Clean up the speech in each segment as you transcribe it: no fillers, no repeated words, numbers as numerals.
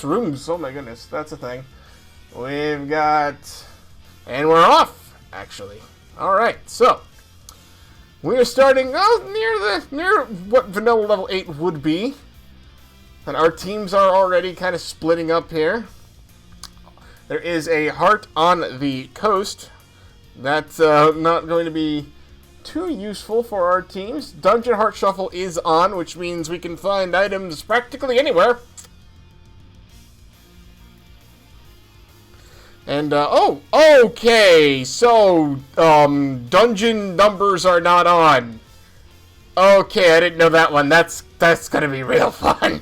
rooms. Oh my goodness, that's a thing. We've got... And we're off, actually. Alright, so... We're starting near what vanilla level 8 would be. And our teams are already kind of splitting up here. There is a heart on the coast. That's not going to be too useful for our teams. Dungeon Heart Shuffle is on, which means we can find items practically anywhere. And, oh, okay, so, dungeon numbers are not on. Okay, I didn't know that one. That's gonna be real fun.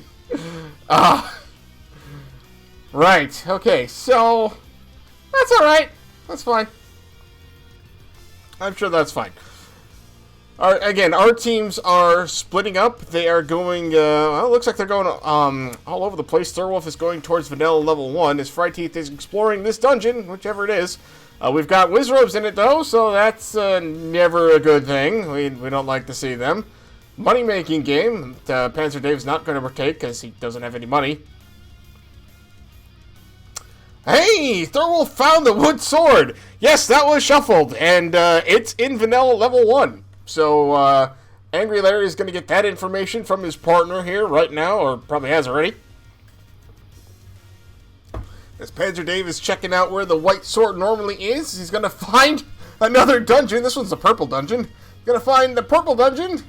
Right, okay, so, that's alright. That's fine. I'm sure that's fine. Again, our teams are splitting up. They are going, well, it looks like they're going all over the place. Thirwolf is going towards vanilla level 1 as Fryteeth is exploring this dungeon, whichever it is. We've got Wizrobes in it, though, so that's never a good thing. We don't like to see them. Money-making game. PanzerDave's not going to partake because he doesn't have any money. Hey! Thirwolf found the wood sword! Yes, that was shuffled, and it's in vanilla level 1. So, AngryLarry is going to get that information from his partner here right now, or probably has already. As PanzerDave is checking out where the white sword normally is, he's going to find another dungeon. This one's the purple dungeon. He's going to find the purple dungeon.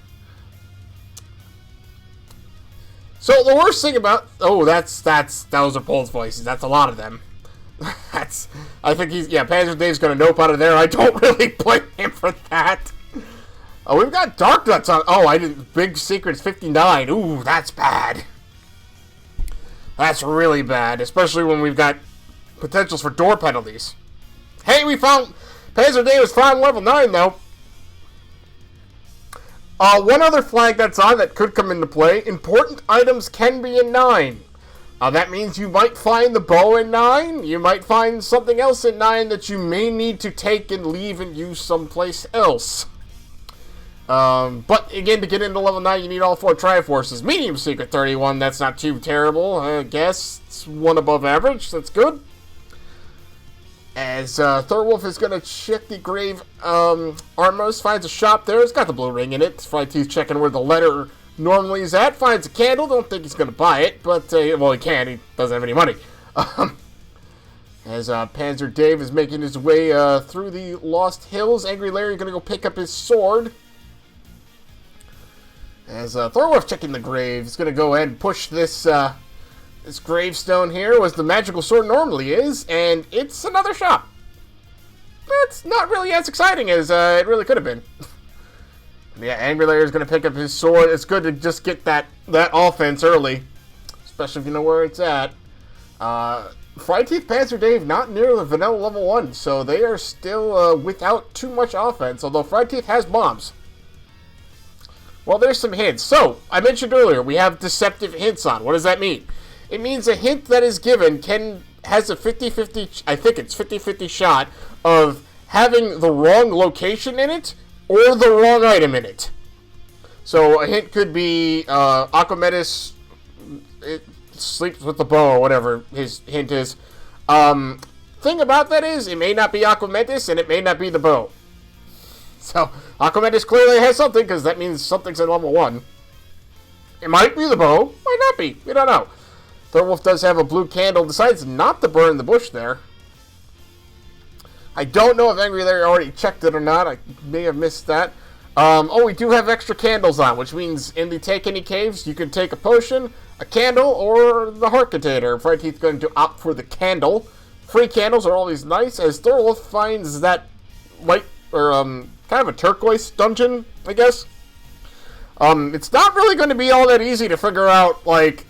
So, the worst thing about... Oh, those are Pole's voices. That's a lot of them. I think PanzerDave's going to nope out of there. I don't really blame him for that. Oh, we've got Dark Nuts on. Oh, I didn't. Big Secrets 59. Ooh, that's bad. That's really bad, especially when we've got potentials for door penalties. Hey, we found... PanzerDave was found level 9, though. One other flag that's on that could come into play. Important items can be in 9. That means you might find the bow in 9. You might find something else in 9 that you may need to take and leave and use someplace else. But again, to get into level 9, you need all 4 Triforces. Medium Secret 31, that's not too terrible, I guess. It's one above average, that's good. As Thirwolf is going to check the Grave Armors, finds a shop there. It's got the blue ring in it. Fryteeth checking where the letter normally is at. Finds a candle, don't think he's going to buy it, but, well, he can, he doesn't have any money. As PanzerDave is making his way through the Lost Hills, AngryLarry is going to go pick up his sword. As Thorwolf checking the grave, he's going to go ahead and push this this gravestone here, as the magical sword normally is, and it's another shop. That's not really as exciting as it really could have been. Yeah, AngryLarry is going to pick up his sword. It's good to just get that offense early, especially if you know where it's at. Fryteeth, PanzerDave, not near the vanilla level 1, so they are still without too much offense, although Fryteeth has bombs. Well, there's some hints. So, I mentioned earlier, we have deceptive hints on. What does that mean? It means a hint that is given has a 50-50, I think it's 50-50 shot of having the wrong location in it or the wrong item in it. So, a hint could be Aquametis sleeps with the bow, or whatever his hint is. Thing about that is, it may not be Aquametis and it may not be the bow. So, Aquametis clearly has something, because that means something's in level 1. It might be the bow, might not be, we don't know. Thirwolf does have a blue candle, decides not to burn the bush there. I don't know if AngryLarry already checked it or not, I may have missed that. Oh, we do have extra candles on, which means in the Take Any Caves, you can take a potion, a candle, or the heart container. Fryteeth's going to opt for the candle. Free candles are always nice, as Thirwolf finds that white, or kind of a turquoise dungeon, I guess. It's not really going to be all that easy to figure out, like,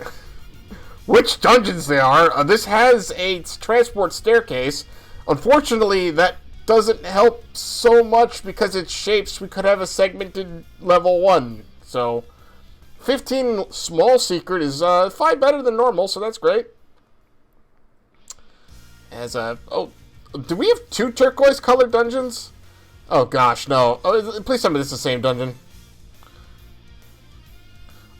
which dungeons they are. This has a transport staircase. Unfortunately, that doesn't help so much because its shapes. We could have a segmented level 1. So, 15 small secret is 5 better than normal, so that's great. As oh, do we have 2 turquoise colored dungeons? Oh gosh, no. Oh, please tell me this is the same dungeon.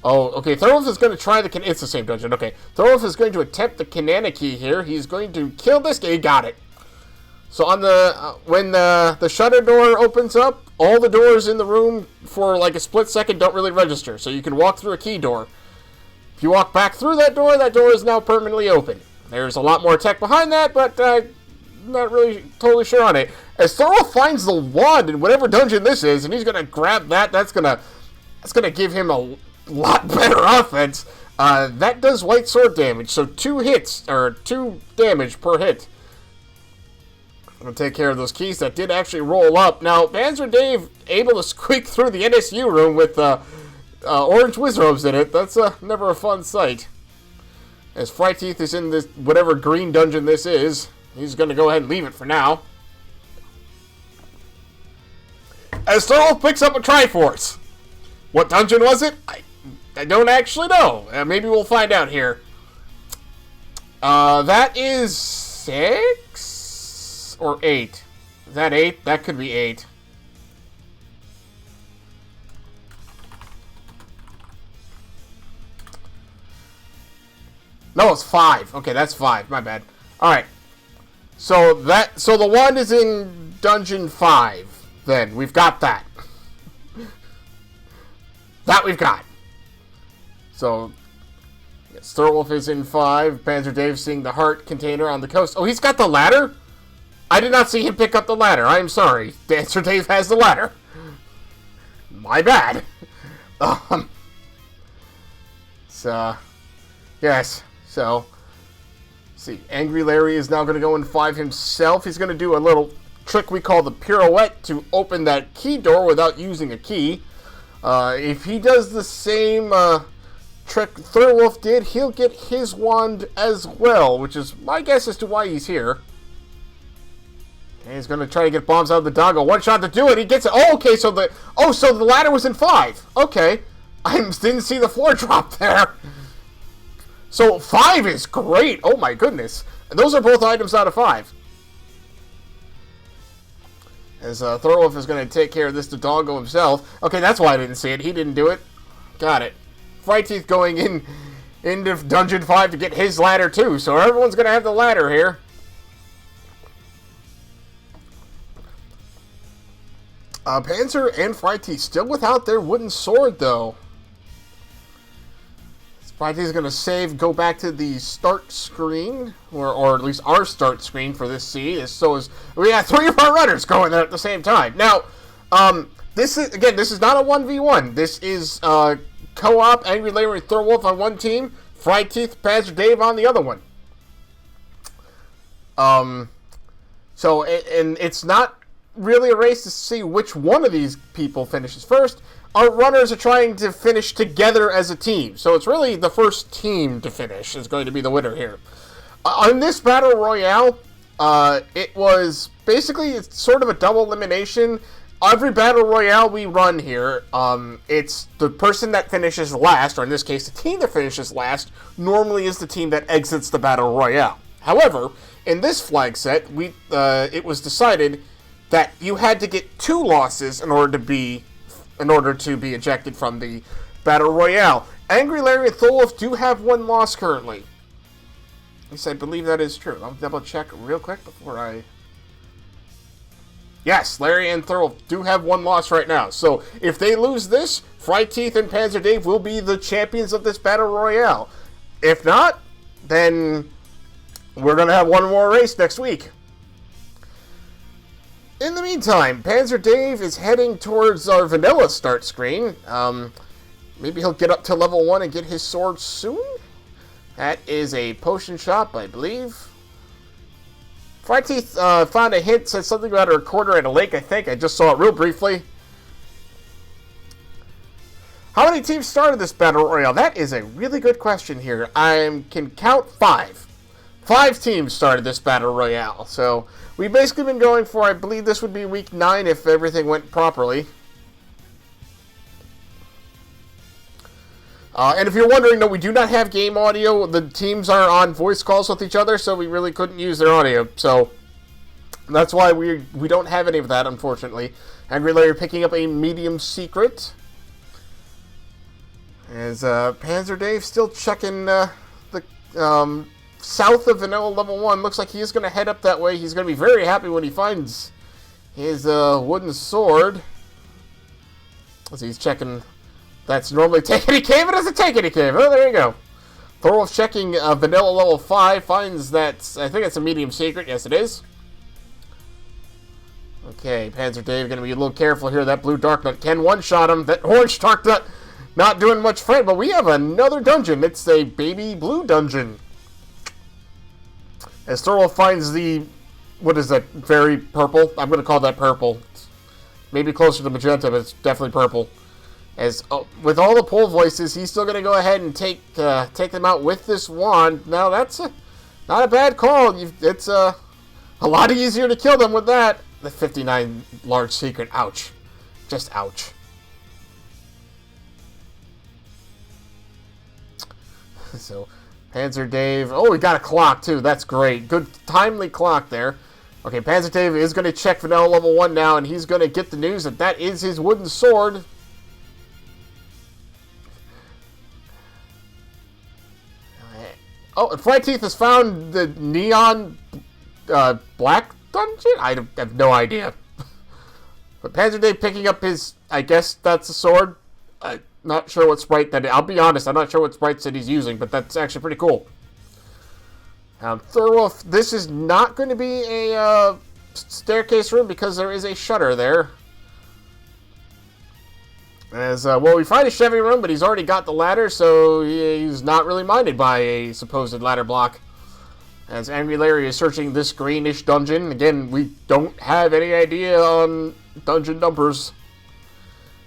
Oh, okay. Thirwolf is going to try the... It's the same dungeon. Okay. Thirwolf is going to attempt the Kanana key here. He's going to kill this guy. He got it. So on the... when the shutter door opens up, all the doors in the room for like a split second don't really register. So you can walk through a key door. If you walk back through that door is now permanently open. There's a lot more tech behind that, but I'm not really totally sure on it. As Thirwolf finds the wand in whatever dungeon this is, and he's going to grab that, that's going to give him a lot better offense. That does white sword damage, so 2 hits, or 2 damage per hit. I'm going to take care of those keys that did actually roll up. Now, PanzerDave able to squeak through the NSU room with orange wizrobes in it. That's never a fun sight. As Fryteeth is in this, whatever green dungeon this is, he's going to go ahead and leave it for now. As Thirwolf picks up a Triforce. What dungeon was it? I don't actually know. Maybe we'll find out here. That is 6 or 8. Is that 8? That could be 8. No, it's 5. Okay, that's 5. My bad. All right. So the wand is in dungeon 5. Then we've got that. That we've got. So, yes, Thirwolf is in 5. PanzerDave seeing the heart container on the coast. Oh, he's got the ladder? I did not see him pick up the ladder. I'm sorry. PanzerDave has the ladder. My bad. Yes. So, see, AngryLarry is now going to go in 5 himself. He's going to do a little trick we call the pirouette to open that key door without using a key. If he does the same trick Thirwolf did, he'll get his wand as well, which is my guess as to why he's here. And he's going to try to get bombs out of the doggo. One shot to do it. He gets it. Oh, okay, so the ladder was in 5. Okay. I didn't see the floor drop there. So 5 is great. Oh my goodness. Those are both items out of 5. As Thirwolf is going to take care of this doggo himself. Okay, that's why I didn't see it. He didn't do it. Got it. Fryteeth going into Dungeon 5 to get his ladder too. So everyone's going to have the ladder here. Panzer and Fryteeth still without their wooden sword though. Fryteeth is going to save, go back to the start screen, or at least our start screen for this sea. We got 3 of our runners going there at the same time. Now, this is not a 1v1. This is co-op, AngryLarry and Thirwolf on one team, Fryteeth, PanzerDave on the other one. So it's not really a race to see which one of these people finishes first. Our runners are trying to finish together as a team. So it's really the first team to finish is going to be the winner here. On this Battle Royale, it was basically it's sort of a double elimination. Every Battle Royale we run here, it's the person that finishes last, or in this case, the team that finishes last, normally is the team that exits the Battle Royale. However, in this flag set, it was decided that you had to get 2 losses in order to be ejected from the Battle Royale. AngryLarry and Thirwolf do have 1 loss currently. At least I believe that is true. I'll double check real quick before I... Yes, Larry and Thirwolf do have 1 loss right now. So if they lose this, Fryteeth and PanzerDave will be the champions of this Battle Royale. If not, then we're going to have 1 more race next week. In the meantime, PanzerDave is heading towards our vanilla start screen. Maybe he'll get up to level 1 and get his sword soon? That is a potion shop, I believe. Fryteeth found a hint, said something about a recorder at a lake, I think. I just saw it real briefly. How many teams started this Battle Royale? That is a really good question here. I can count 5. 5 teams started this Battle Royale. So we've basically been going for, I believe this would be week 9 if everything went properly. And if you're wondering, no, we do not have game audio. The teams are on voice calls with each other, so we really couldn't use their audio. So that's why we don't have any of that, unfortunately. AngryLarry picking up a medium secret. As PanzerDave still checking the south of Vanilla Level 1. Looks like he is going to head up that way. He's going to be very happy when he finds his wooden sword. As he's checking, that's normally Takety Cave. It is a Takety Cave. Oh, there you go. Thirwolf checking Vanilla Level 5. Finds that, I think it's a medium secret. Yes, it is. Okay, PanzerDave going to be a little careful here. That blue Darknut can one-shot him. That orange Darknut not doing much fight, but we have another dungeon. It's a baby blue dungeon. As Thirwolf finds the, what is that, very purple? I'm going to call that purple. It's maybe closer to magenta, but it's definitely purple. As with all the pole voices, he's still going to go ahead and take them out with this wand. Now, that's not a bad call. It's a lot easier to kill them with that. The 59 large secret. Ouch. Just ouch. So, PanzerDave. Oh, we got a clock, too. That's great. Good, timely clock there. Okay, PanzerDave is going to check Vanilla Level 1 now, and he's going to get the news that that is his wooden sword. Oh, and Fryteeth has found the neon black dungeon? I have no idea. But PanzerDave picking up his, I guess that's a sword. I'm not sure what sprite that is. I'll be honest, I'm not sure what sprites that he's using, but that's actually pretty cool. Thirwolf, this is not going to be a staircase room because there is a shutter there. As, well, we find a Chevy room, but he's already got the ladder, so he's not really minded by a supposed ladder block. As AngryLarry is searching this greenish dungeon. Again, we don't have any idea on dungeon numbers.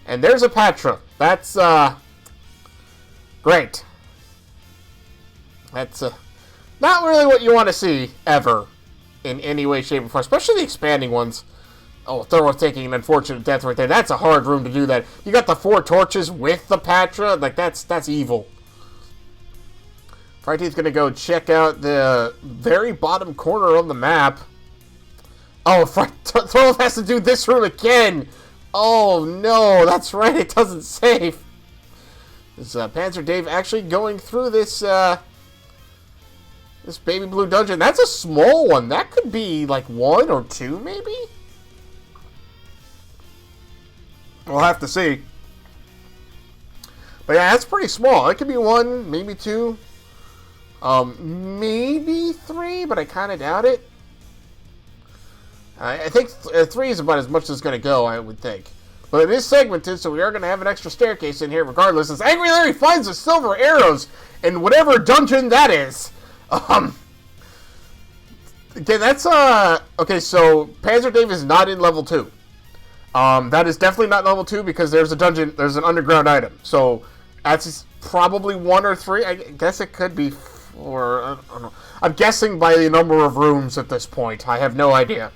And there's a Patra. That's, great. That's, not really what you want to see, ever, in any way, shape, or form. Especially the expanding ones. Oh, Thirwolf taking an unfortunate death right there. That's a hard room to do that. You got the 4 torches with the Patra. Like, that's evil. Fryteeth's going to go check out the very bottom corner of the map. Oh, Thirwolf has to do this room again. Oh, no. That's right. It doesn't save. Is PanzerDave actually going through this, this baby blue dungeon? That's a small one. That could be, like, 1 or 2, maybe? We'll have to see. But yeah, that's pretty small. It could be 1, maybe 2. Maybe 3, but I kind of doubt it. I think 3 is about as much as it's going to go, I would think. But it is segmented, so we are going to have an extra staircase in here regardless. As AngryLarry finds the silver arrows in whatever dungeon that is. Again, that's, okay, so PanzerDave is not in level 2. That is definitely not level 2 because there's a dungeon, there's an underground item. So, that's probably 1 or 3. I guess it could be 4. I don't know. I'm guessing by the number of rooms at this point. I have no idea.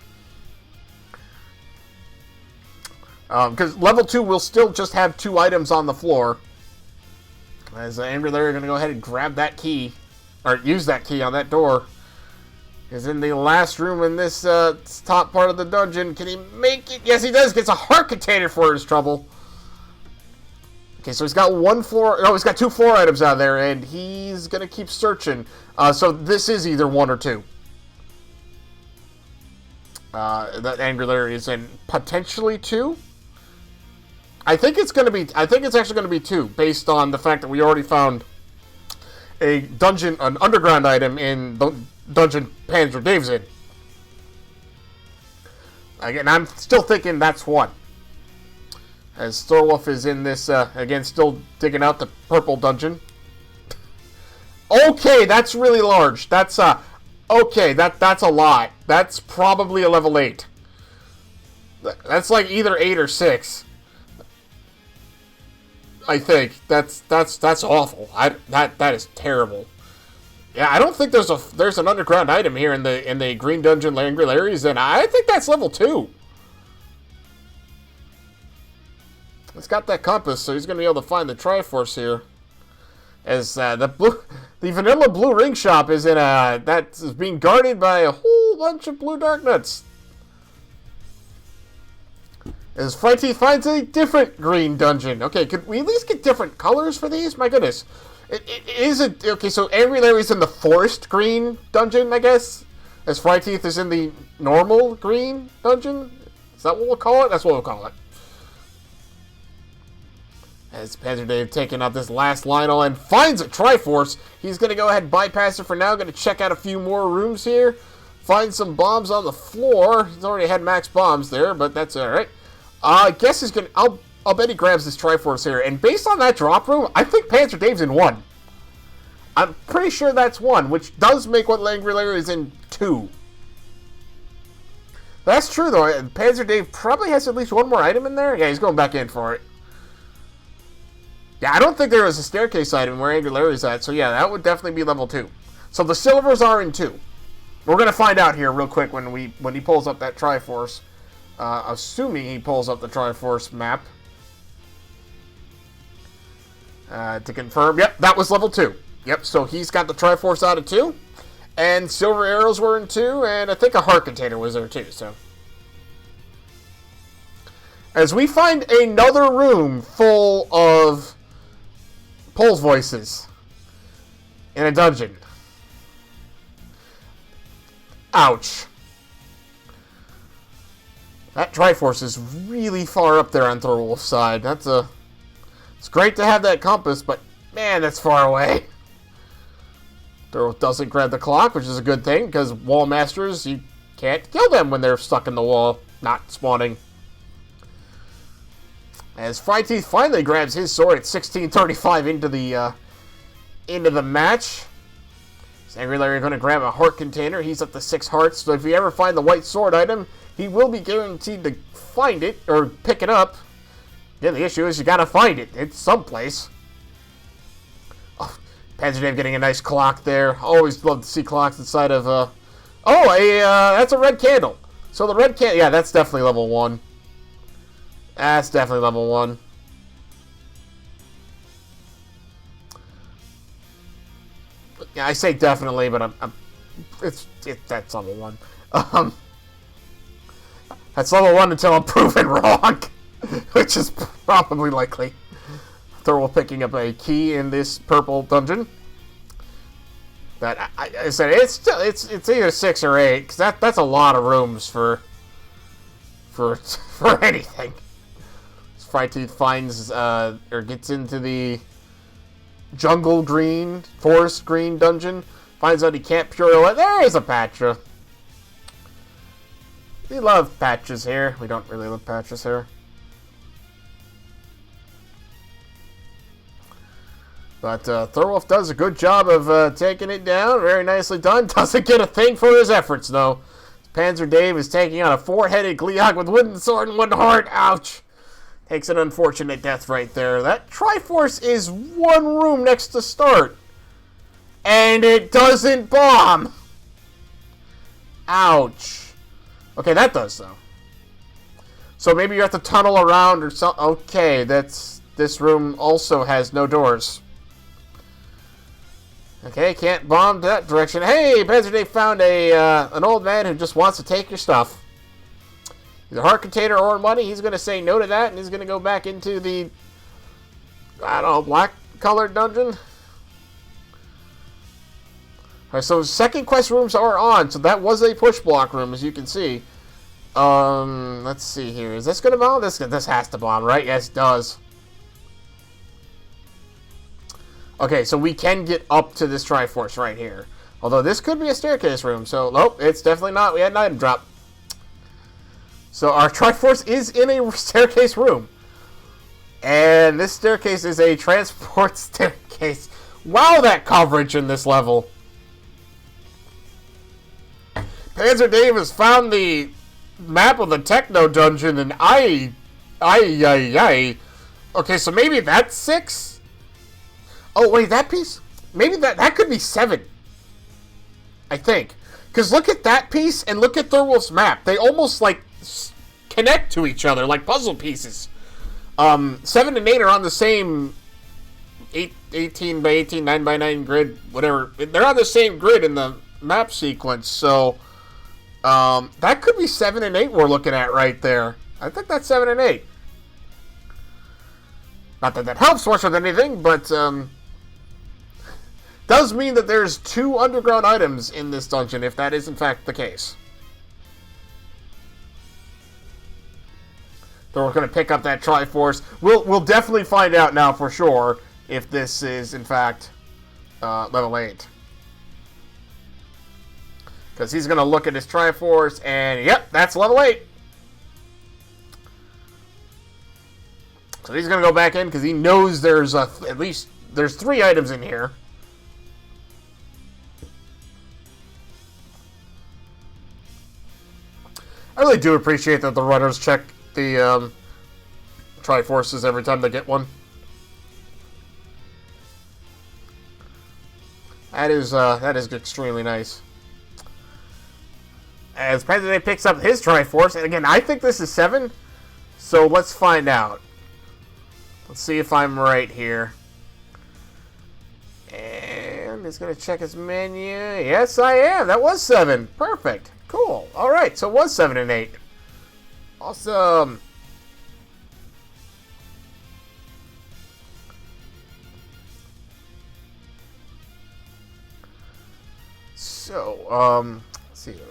Because level 2 will still just have 2 items on the floor. As AngryLarry are going to go ahead and grab that key, or use that key on that door. Is in the last room in this top part of the dungeon. Can he make it? Yes, he does. Gets a heart container for his trouble. Okay, so he's got 1 floor. No, he's got 2 floor items out there, and he's gonna keep searching. So this is either 1 or 2. That AngryLarry is in potentially 2. I think it's gonna be. I think it's actually gonna be 2, based on the fact that we already found a dungeon, an underground item in the dungeon PanzerDave's in. Again, I'm still thinking that's 1. As Thirwolf is in this, again, still digging out the purple dungeon. Okay, that's really large. That's, okay, that's a lot. That's probably a level 8. That's like either 8 or 6. I think. That's awful. That is terrible. Yeah, I don't think there's an underground item here in the green dungeon AngryLarry's, and I think that's level 2. It's got that compass, so he's gonna be able to find the Triforce here. As the vanilla blue ring shop is in that is being guarded by a whole bunch of blue Darknuts. As Fryteeth finds a different green dungeon. Okay, could we at least get different colors for these? My goodness. It is a... Okay, so AngryLarry's in the forest green dungeon, I guess. As Fryteeth is in the normal green dungeon. Is that what we'll call it? That's what we'll call it. As PanzerDave taking out this last Lionel and finds a Triforce. He's going to go ahead and bypass it for now. Going to check out a few more rooms here. Find some bombs on the floor. He's already had max bombs there, but that's alright. I guess he's going to... I'll bet he grabs this Triforce here. And based on that drop room, I think PanzerDave's in 1. I'm pretty sure that's 1, which does make what AngryLarry is in 2. That's true, though. PanzerDave probably has at least one more item in there. Yeah, he's going back in for it. Yeah, I don't think there was a staircase item where AngryLarry's at. So, yeah, that would definitely be level 2. So, the silvers are in 2. We're going to find out here real quick when he pulls up that Triforce. Assuming he pulls up the Triforce map. To confirm, yep, that was level 2. Yep, so he's got the Triforce out of 2. And silver arrows were in 2, and I think a heart container was there too, so. As we find another room full of Pole's voices in a dungeon. Ouch. That Triforce is really far up there on Thirwolf's side. It's great to have that compass, but man, that's far away. Thirwolf doesn't grab the clock, which is a good thing, because wall masters, you can't kill them when they're stuck in the wall, not spawning. As Fryteeth finally grabs his sword at 1635 into the match. AngryLarry going to grab a heart container. He's up to 6 hearts, so if you ever find the white sword item, he will be guaranteed to find it, or pick it up. Yeah, the issue is you gotta find it. It's someplace. Oh, PanzerDave getting a nice clock there. Always love to see clocks inside of, that's a red candle. So the red candle, yeah, that's definitely level 1. That's definitely level 1. Yeah, I say definitely, but that's level 1. That's level 1 until I'm proven wrong, which is probably likely. Thirwolf picking up a key in this purple dungeon. That I said it's either 6 or 8, because that's a lot of rooms for anything. Fryteeth finds or gets into the jungle green, forest green dungeon. Finds out he can't pure it. There's a Patra. We love patches here. We don't really love patches here. But Thirwolf does a good job of taking it down. Very nicely done. Doesn't get a thing for his efforts, though. PanzerDave is taking on a 4-headed Gleeok with wooden sword and 1 heart. Ouch. Takes an unfortunate death right there. That Triforce is 1 room next to start. And it doesn't bomb. Ouch. Okay, that does, though. So maybe you have to tunnel around or something. Okay, this room also has no doors. Okay, can't bomb that direction. Hey, PanzerDave found an old man who just wants to take your stuff. Either heart container or money. He's going to say no to that, and he's going to go back into the, I don't know, black-colored dungeon. Alright, so second quest rooms are on. So that was a push block room, as you can see. Let's see here. Is this going to bomb? This has to bomb, right? Yes, it does. Okay, so we can get up to this Triforce right here. Although this could be a staircase room. So, nope, it's definitely not. We had an item drop. So our Triforce is in a staircase room. And this staircase is a transport staircase. Wow, that coverage in this level. PanzerDave has found the map of the Techno Dungeon, and Okay, so maybe that's 6? Oh, wait, that piece? Maybe that could be 7. I think. Because look at that piece and look at Thirwolf's map. They almost, like, connect to each other, like puzzle pieces. 7 and 8 are on the same 18 by 18, 9 by 9 grid, whatever. They're on the same grid in the map sequence, so... that could be 7 and 8 we're looking at right there. I think that's 7 and 8. Not that that helps much with anything, but does mean that there's 2 underground items in this dungeon, if that is in fact the case. So we're going to pick up that Triforce. We'll definitely find out now for sure if this is in fact level 8. Because he's going to look at his Triforce and yep, that's level 8. So he's going to go back in because he knows there's at least there's 3 items in here. I really do appreciate that the runners check the Triforces every time they get one. That is extremely nice. As PanzerDave picks up his Triforce, and again, I think this is 7, so let's find out. Let's see if I'm right here. And he's going to check his menu. Yes, I am. That was 7. Perfect. Cool. All right, so it was 7 and 8. Awesome. So, let's see here.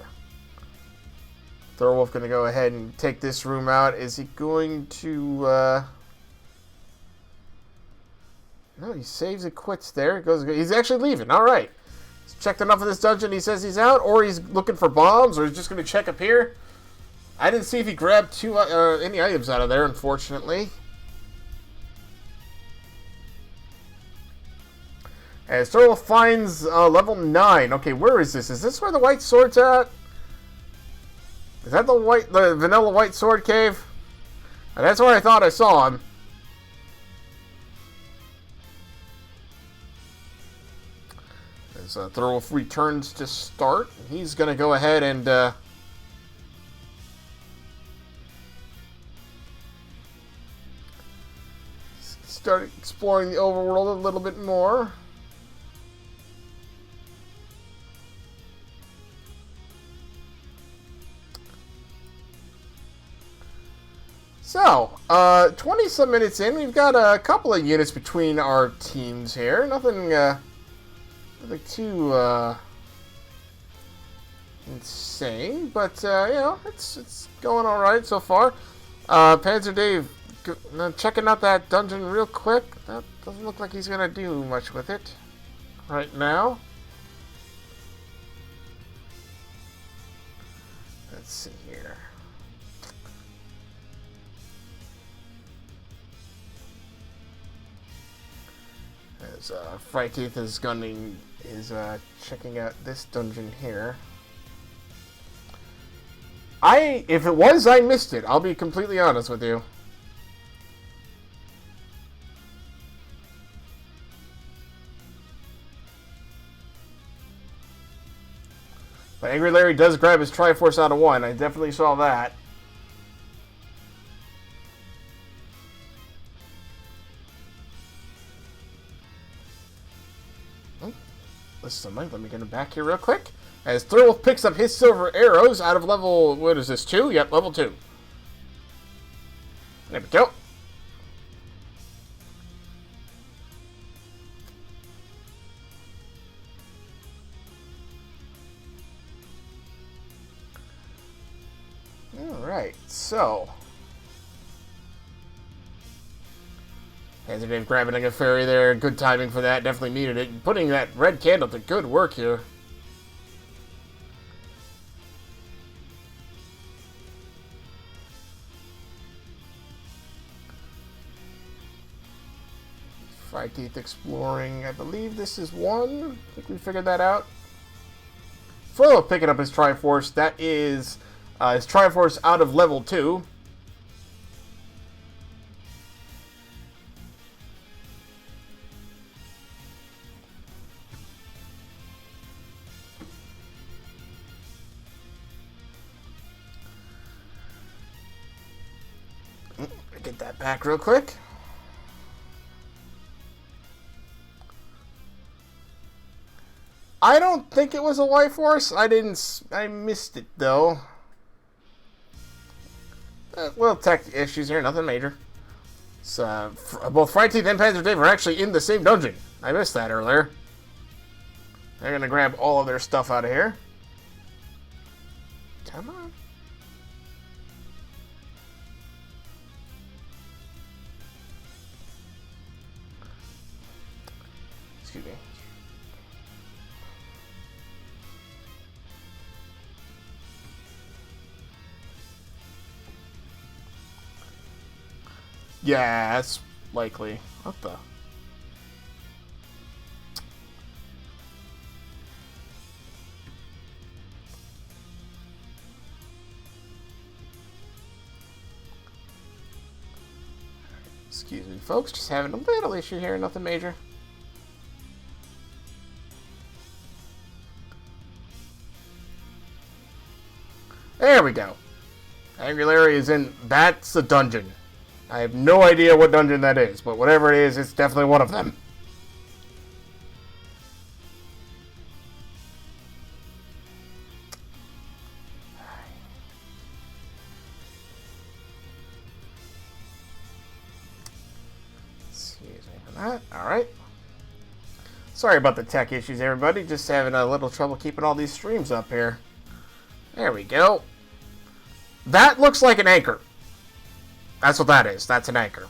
Thirwolf going to go ahead and take this room out. Is he going to... No, he saves and quits there. He's actually leaving. All right. He's checked enough of this dungeon. He says he's out, or he's looking for bombs, or he's just going to check up here. I didn't see if he grabbed any items out of there, unfortunately. As Thirwolf finds level 9. Okay, where is this? Is this where the white sword's at? Is that the vanilla white sword cave? That's where I thought I saw him. As Thirwolf returns to start, he's going to go ahead and start exploring the overworld a little bit more. So, 20-some minutes in, we've got a couple of units between our teams here. Nothing too insane, but you know, it's going all right so far. PanzerDave checking out that dungeon real quick. That doesn't look like he's gonna do much with it right now. Let's see here. As Fryteeth is checking out this dungeon here. If it was, I missed it. I'll be completely honest with you. But AngryLarry does grab his Triforce out of 1. I definitely saw that. Listen, let me get him back here real quick. As Thirwolf picks up his silver arrows out of level, what is this, 2? Yep, level 2. There we go. Alright, so... PanzerDave grabbing a fairy there. Good timing for that. Definitely needed it. Putting that red candle to good work here. Fryteeth exploring. I believe this is 1. I think we figured that out. Thirwolf picking up his Triforce. That is his Triforce out of level 2. Get that back real quick. I don't think it was a white force. I missed it though. Little tech issues here, nothing major. So, both Fryteeth and PanzerDave are actually in the same dungeon. I missed that earlier. They're going to grab all of their stuff out of here. Come on. Excuse me. Yeah, that's likely. What the? Excuse me, folks. Just having a little issue here. Nothing major. There we go. AngryLarry is in. That's a dungeon. I have no idea what dungeon that is, but whatever it is, it's definitely one of them. Excuse me for that. Alright. Sorry about the tech issues, everybody. Just having a little trouble keeping all these streams up here. There we go. That looks like an anchor. That's what that is. That's an anchor.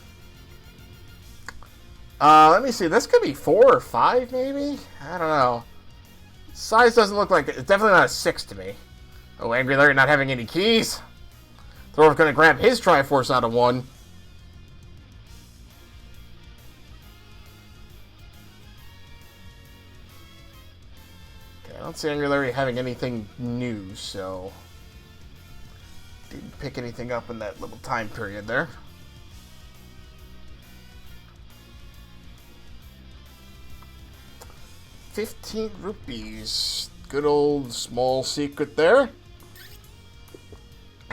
Let me see. This could be 4 or 5, maybe? I don't know. Size doesn't look like it. It's definitely not a 6 to me. Oh, AngryLarry not having any keys. Thorwolf going to grab his Triforce out of 1. Okay, I don't see AngryLarry having anything new, so... Didn't pick anything up in that little time period there. ₹15. Good old small secret there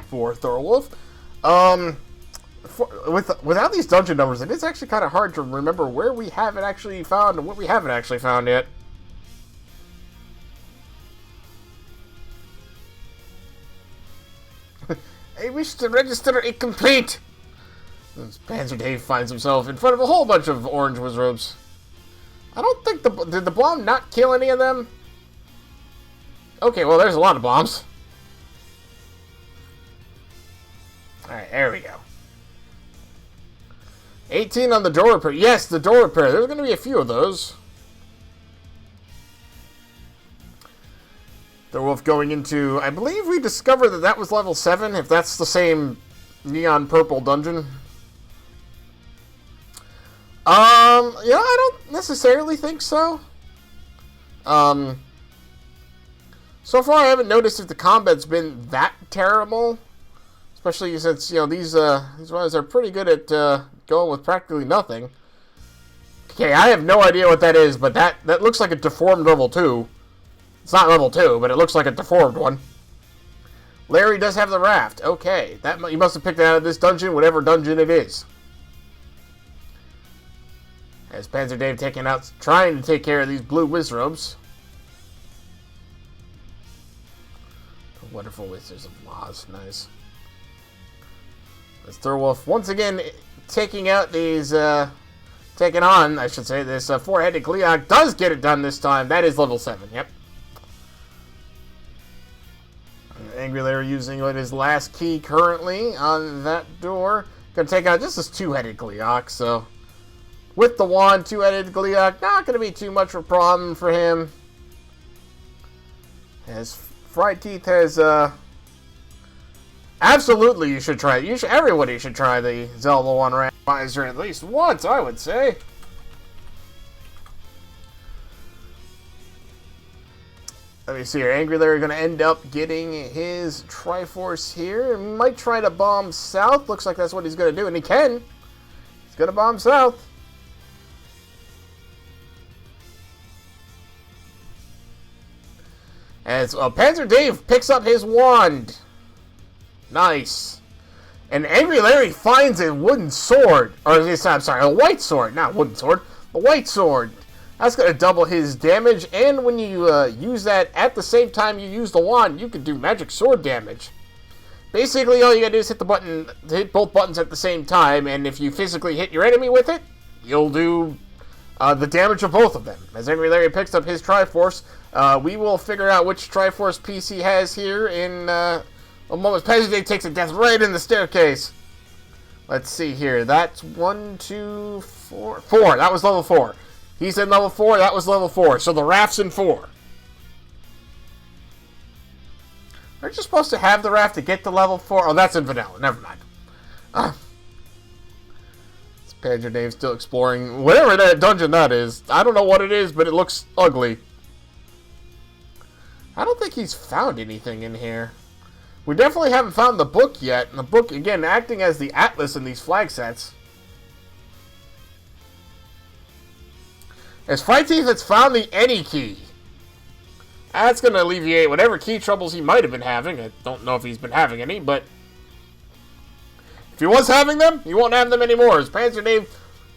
for Thirwolf. Without these dungeon numbers, it is actually kind of hard to remember where we haven't actually found and what we haven't actually found yet. I wish to register incomplete. PanzerDave finds himself in front of a whole bunch of orange wizards. I don't think did the bomb not kill any of them? Okay, well there's a lot of bombs. Alright, there we go. 18 on the door repair. Yes, the door repair. There's going to be a few of those. Thirwolf going into... I believe we discovered that was level 7, if that's the same neon purple dungeon. Yeah, I don't necessarily think so. So far I haven't noticed if the combat's been that terrible. Especially since, you know, these ones are pretty good at going with practically nothing. Okay, I have no idea what that is, but that looks like a deformed level 2. It's not level 2, but it looks like a deformed one. Larry does have the raft. Okay, you must have picked it out of this dungeon, whatever dungeon it is. As PanzerDave trying to take care of these blue wizards. The wonderful Wizards of Laws, nice. As Thirwolf once again taking out these, taking on, I should say, this four-headed Gleeok does get it done this time. That is level 7, yep. AngryLarry using his last key currently on that door. Gonna take out just this two-headed Gleeok, so with the wand, two-headed Gleeok, not gonna be too much of a problem for him. As Fryteeth has, absolutely you should try it. Everybody should try the Z1R randomizer at least once, I would say. Let me see here. AngryLarry going to end up getting his Triforce here. Might try to bomb south. Looks like that's what he's going to do, and he can. He's going to bomb south. As PanzerDave picks up his wand. Nice. And AngryLarry finds a wooden sword. Or, I'm sorry, a white sword. Not wooden sword. A white sword. That's going to double his damage, and when you use that at the same time you use the wand, you can do magic sword damage. Basically, all you gotta do is hit both buttons at the same time, and if you physically hit your enemy with it, you'll do the damage of both of them. As AngryLarry picks up his Triforce, we will figure out which Triforce piece he has here in a moment. PanzerDave takes a death right in the staircase. Let's see here. That's 1, 2, 4. 4. That was level 4. He's in level 4. That was level 4. So the raft's in 4. Aren't you supposed to have the raft to get to level 4? Oh, that's in vanilla. Never mind. It's PanzerDave still exploring whatever that dungeon that is. I don't know what it is, but it looks ugly. I don't think he's found anything in here. We definitely haven't found the book yet. And the book, again, acting as the atlas in these flag sets. As Fryteeth has found the any key. That's going to alleviate whatever key troubles he might have been having. I don't know if he's been having any, but if he was having them, he won't have them anymore. As PanzerDave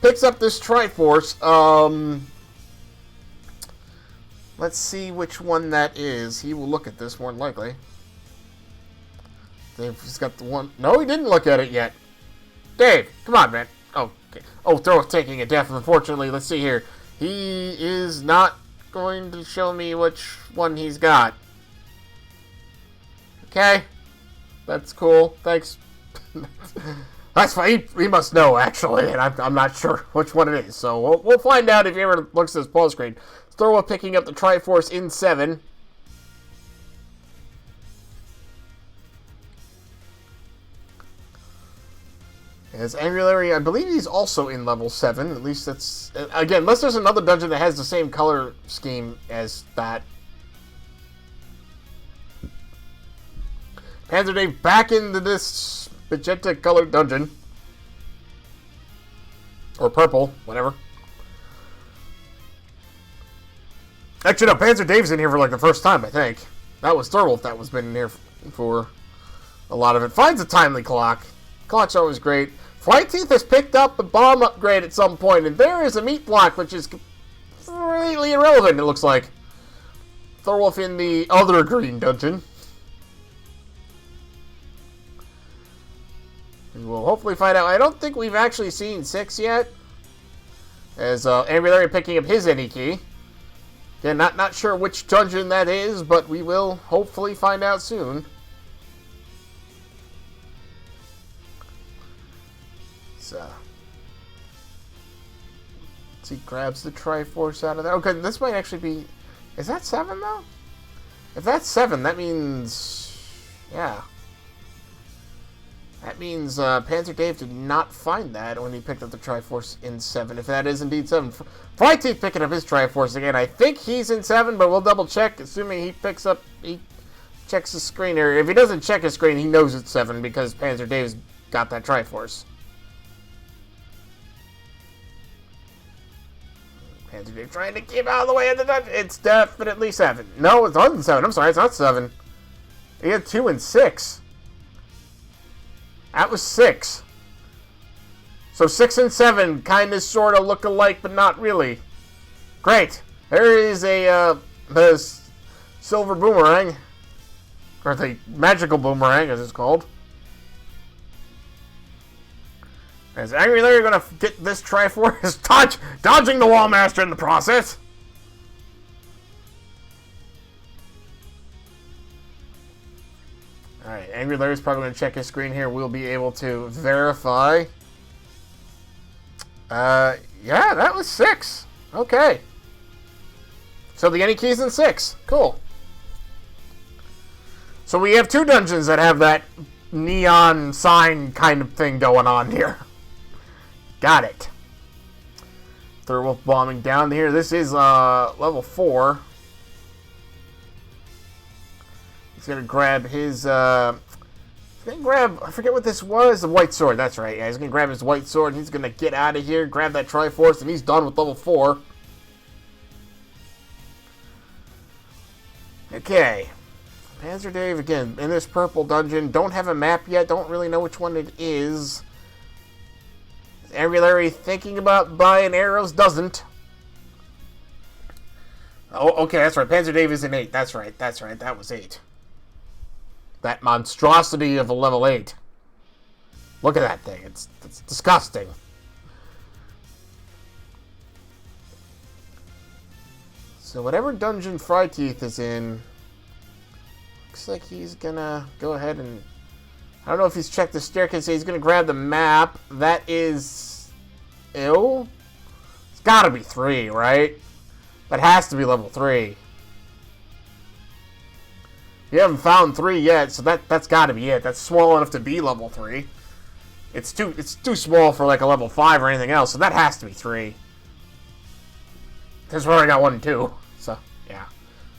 picks up this Triforce, let's see which one that is. He will look at this more than likely. He's got the one. No, he didn't look at it yet. Dave, come on, man. Oh, okay. Oh, Thirwolf taking a death, unfortunately. Let's see here. He is not going to show me which one he's got. Okay. That's cool. Thanks. That's fine. He must know, actually, and I'm not sure which one it is. So we'll find out if he ever looks at his pause screen. Thirwolf picking up the Triforce in 7. As AngryLarry, I believe he's also in level 7. At least that's... Again, unless there's another dungeon that has the same color scheme as that. PanzerDave back into this magenta-colored dungeon. Or purple, whatever. Actually, no, PanzerDave's in here for like the first time, I think. That was Thirwolf that was been in here for a lot of it. Finds a timely clock. Clock's always great. Fryteeth has picked up a bomb upgrade at some point, and there is a meat block, which is completely irrelevant, it looks like. Thirwolf in the other green dungeon. We will hopefully find out. I don't think we've actually seen 6 yet. As AngryLarry picking up his any key. Again, not sure which dungeon that is, but we will hopefully find out soon. So he grabs the Triforce out of there. Okay, this might actually be... Is that 7, though? If that's 7, that means... Yeah. That means PanzerDave did not find that when he picked up the Triforce in 7. If that is indeed 7. Fryteeth picking up his Triforce again. I think he's in 7, but we'll double check, assuming he picks up... He checks the screen here. If he doesn't check his screen, he knows it's 7 because PanzerDave's got that Triforce. PanzerDave trying to keep out of the way of the dungeon. It's definitely 7. No, it's not 7. I'm sorry, it's not 7. He had 2 and 6. That was 6. So 6 and 7 kind of sort of look alike, but not really. Great. There is a the silver boomerang. Or the magical boomerang, as it's called. Is AngryLarry going to get this Triforce? Dodging the Wallmaster in the process. Alright, AngryLarry's probably going to check his screen here. We'll be able to verify. Yeah, that was 6. Okay. So the any key's in 6. Cool. So we have 2 dungeons that have that neon sign kind of thing going on here. Got it. Thirwolf bombing down here. This is level 4. He's going to grab his... I forget what this was. The white sword. That's right. Yeah, he's going to grab his white sword. And he's going to get out of here, grab that Triforce, and he's done with level 4. Okay. PanzerDave, again, in this purple dungeon. Don't have a map yet. Don't really know which one it is. AngryLarry thinking about buying arrows? Doesn't. Oh, okay, that's right. PanzerDave is in 8. That's right. That was 8. That monstrosity of a level 8. Look at that thing. It's disgusting. So whatever dungeon Fryteeth is in, looks like he's gonna go ahead and... I don't know if he's checked the staircase. He's gonna grab the map. That is... Ew? It's gotta be 3, right? That has to be level 3. You haven't found 3 yet, so that's got to be it. That's small enough to be level 3. It's too small for like a level 5 or anything else, so that has to be 3. Because we already got 1 and 2, so yeah,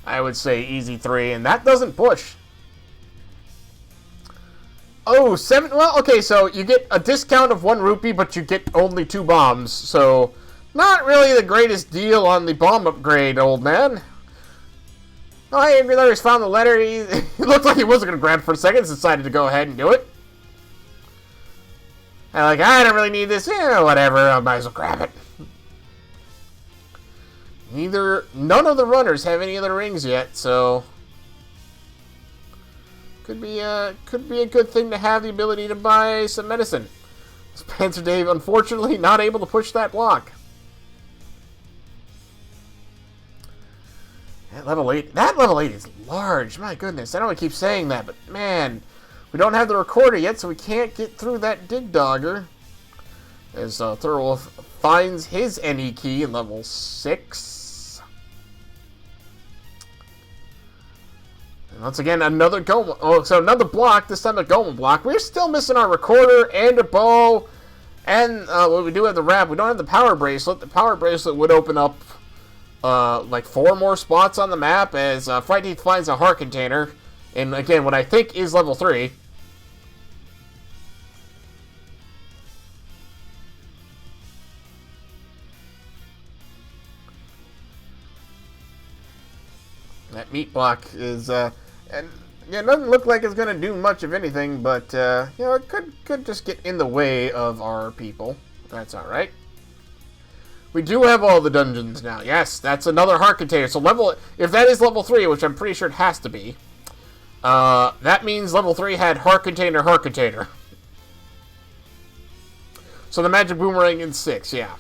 I would say easy 3, and that doesn't push. Oh, 7. Well, okay, so you get a discount of 1 rupee, but you get only 2 bombs, so not really the greatest deal on the bomb upgrade, old man. Oh, hey, AngryLarry's found the letter. He looked like he wasn't going to grab it for a second, so decided to go ahead and do it. And like, I don't really need this. Yeah, whatever, I might as well grab it. None of the runners have any of the rings yet, so could be a good thing to have the ability to buy some medicine. PanzerDave, unfortunately, not able to push that block. That level 8 is large. My goodness, I know I keep saying that, but man, we don't have the recorder yet, so we can't get through that dig dogger. As Thirwolf finds his NE key in level 6. And once again, another Goma. Oh, so another block. This time a Goma block. We're still missing our recorder and a bow, and we do have the wrap. We don't have the power bracelet. The power bracelet would open up like 4 more spots on the map as Fryteeth finds a heart container. And again, what I think is level 3. That meat block is, and yeah, it doesn't look like it's going to do much of anything, but, you know, it could just get in the way of our people. That's alright. We do have all the dungeons now. Yes, that's another heart container. So if that is level 3, which I'm pretty sure it has to be, that means level 3 had heart container. So the magic boomerang in 6, yeah.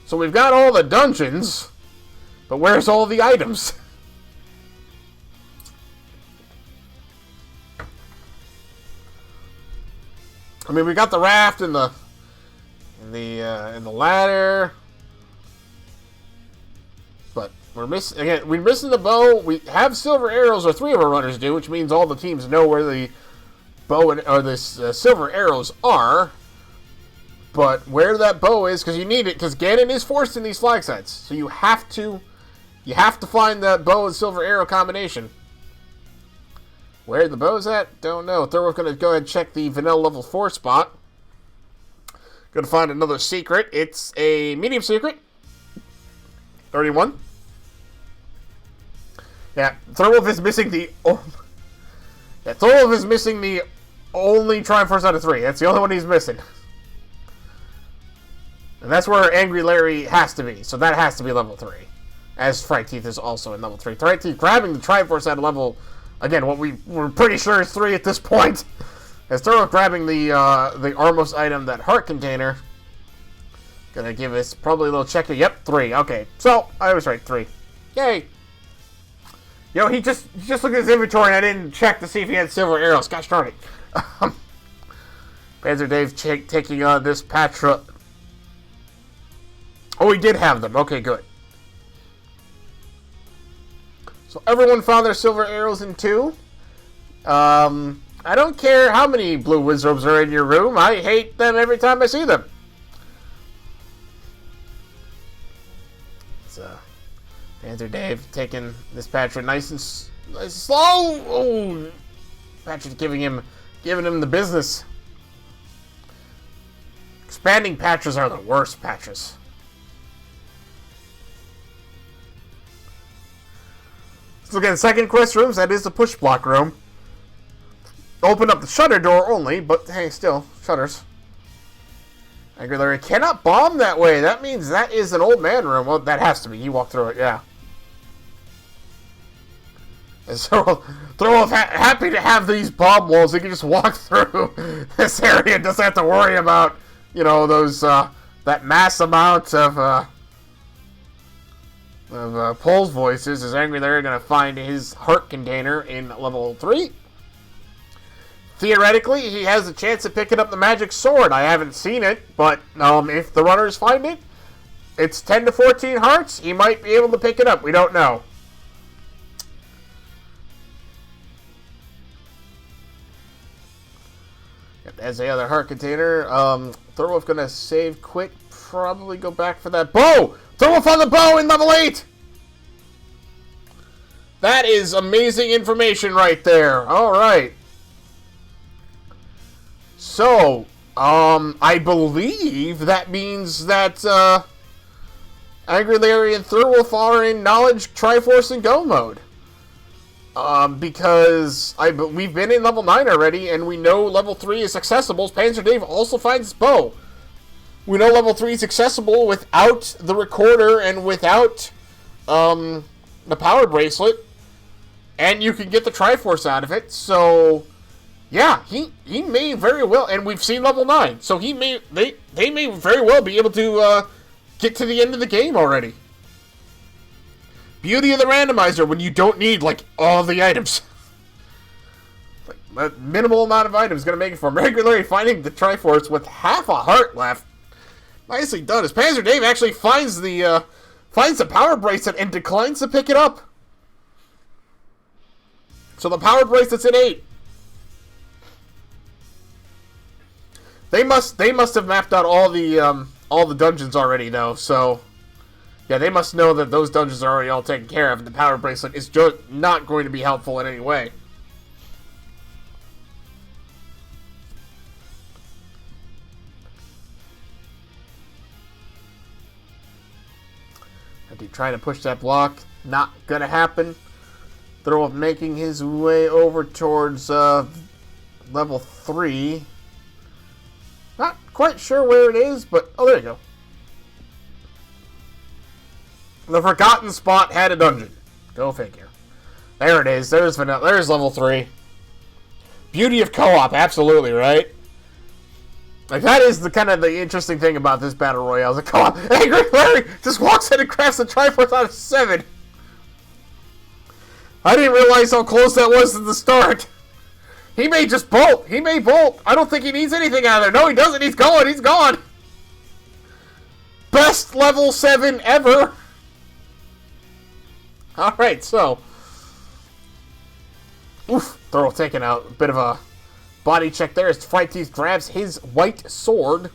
So we've got all the dungeons, but where's all the items? I mean, we got the raft and the ladder, but we're missing the bow. We have silver arrows, or 3 of our runners do, which means all the teams know where the bow or the silver arrows are. But where that bow is, because you need it, because Ganon is forced in these flag sets, so you have to find that bow and silver arrow combination. Where the bow's at, don't know. Thirwolf's going to go ahead and check the vanilla level 4 spot. Going to find another secret. It's a medium secret. 31. Yeah, Thirwolf is missing the... Thirwolf is missing the only Triforce out of 3. That's the only one he's missing. And that's where AngryLarry has to be. So that has to be level 3. As Fryteeth is also in level 3. Fryteeth grabbing the Triforce at a level... Again, what we're pretty sure is 3 at this point. As Thirwolf grabbing the Armos item, that heart container. Gonna give us probably a little check here. Yep, 3. Okay, so I was right, 3. Yay! Yo, he just looked at his inventory and I didn't check to see if he had silver arrows. Gosh darn it. PanzerDave taking on this Patra. Oh, he did have them. Okay, good. So everyone found their silver arrows in 2. I don't care how many blue wizrobes are in your room. I hate them every time I see them. So, PanzerDave taking this Patra nice and slow. Oh, Patra giving him the business. Expanding Patras are the worst Patras. So again, second quest rooms, that is the push block room. Open up the shutter door only, but hey, still, shutters. AngryLarry cannot bomb that way. That means that is an old man room. Well, that has to be. He walked through it, yeah. And so Thirwolf happy to have these bomb walls. He can just walk through this area and doesn't have to worry about, you know, those that mass amount of Pole's voices. Is AngryLarry going to find his heart container in level 3? Theoretically, he has a chance of picking up the magic sword. I haven't seen it, but if the runners find it, it's 10 to 14 hearts. He might be able to pick it up. We don't know. As the other heart container, Thirwolf gonna save quick. Probably go back for that bow. Thirwolf on the bow in level 8. That is amazing information right there. All right. So, I believe that means that AngryLarry and Thirwolf are in Knowledge, Triforce, and Go mode. Because we've been in level 9 already, and we know level 3 is accessible. PanzerDave also finds his bow. We know level 3 is accessible without the recorder and without the power bracelet. And you can get the Triforce out of it. So, yeah, he may very well, and we've seen level 9. So they may very well be able to get to the end of the game already. Beauty of the randomizer when you don't need, like, all the items. Like, a minimal amount of items is going to make it for him. AngryLarry finding the Triforce with half a heart left. Nicely done. As PanzerDave actually finds the power bracelet and declines to pick it up. So the power bracelet's at 8. They must have mapped out all the dungeons already, though, so... Yeah, they must know that those dungeons are already all taken care of, and the power bracelet is just not going to be helpful in any way. Trying to push that block, not gonna happen. Thirwolf making his way over towards level 3. Not quite sure where it is, but oh, there you go. The forgotten spot had a dungeon. Go figure. There it is. There's level 3. Beauty of co-op, absolutely, right? Like, that is the kind of the interesting thing about this battle royale. The co-op. AngryLarry just walks in and crafts the Triforce out of 7. I didn't realize how close that was to the start. He may just bolt. He may bolt. I don't think he needs anything out of there. No, he doesn't. He's going. He's gone. Best level 7 ever. Alright, so. Oof. Thirwolf taking out a bit of a body check there as Fryteeth grabs his white sword.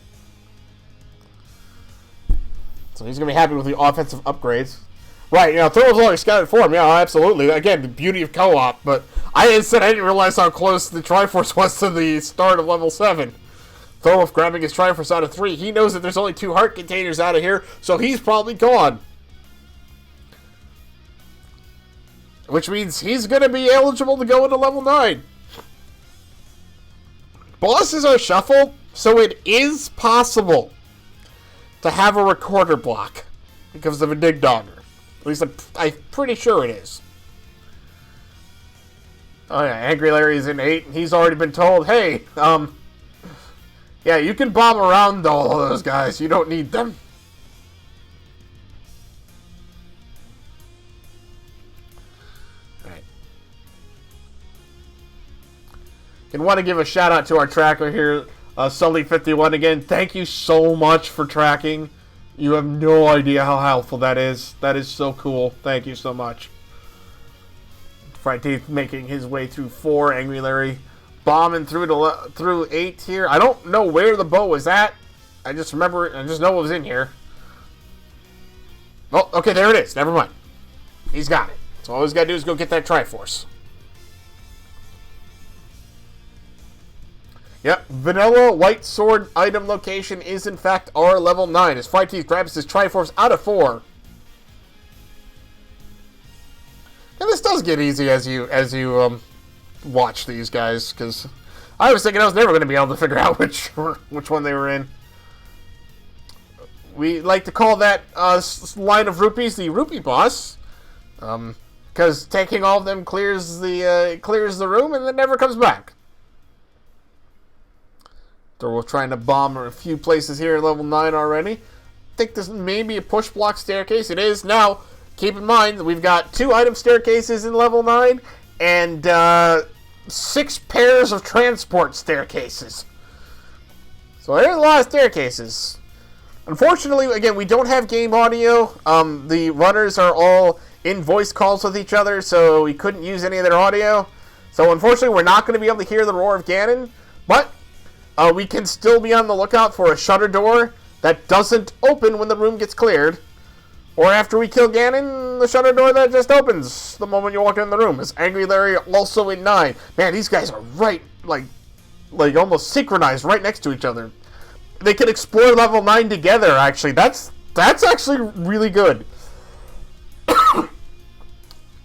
So he's going to be happy with the offensive upgrades. Right, Thirwolf's already scouted for him. Yeah, absolutely. Again, the beauty of co-op. But I didn't realize how close the Triforce was to the start of level 7. Thirwolf grabbing his Triforce out of 3. He knows that there's only 2 heart containers out of here, so he's probably gone. Which means he's going to be eligible to go into level 9. Bosses are shuffled, so it is possible to have a recorder block because of a Dig Dogger. At least I'm pretty sure it is. Oh yeah, AngryLarry's in 8, and he's already been told, hey, yeah, you can bomb around all of those guys. You don't need them. And want to give a shout out to our tracker here, Sully51 again. Thank you so much for tracking. You have no idea how helpful that is. That is so cool. Thank you so much. Fryteeth making his way through 4. AngryLarry bombing through 8 here. I don't know where the bow was at. I just know it was in here. Oh, okay, there it is. Never mind. He's got it. So all he's got to do is go get that Triforce. Yep, vanilla white sword item location is in fact our level 9 as Fryteeth grabs his Triforce out of 4. And this does get easy as you watch these guys, because I was thinking I was never going to be able to figure out which one they were in. We like to call that line of rupees the rupee boss. because taking all of them clears the room and then never comes back. Thirwolf trying to bomb a few places here at level 9 already. I think this may be a push block staircase. It is. Now, keep in mind that we've got 2 item staircases in level 9 and 6 pairs of transport staircases. So there's a lot of staircases. Unfortunately, again, we don't have game audio. The runners are all in voice calls with each other, so we couldn't use any of their audio. So unfortunately, we're not going to be able to hear the roar of Ganon, but we can still be on the lookout for a shutter door that doesn't open when the room gets cleared. Or after we kill Ganon, the shutter door that just opens the moment you walk in the room. Is AngryLarry also in 9? Man, these guys are right, like almost synchronized right next to each other. They could explore level 9 together, actually. That's actually really good.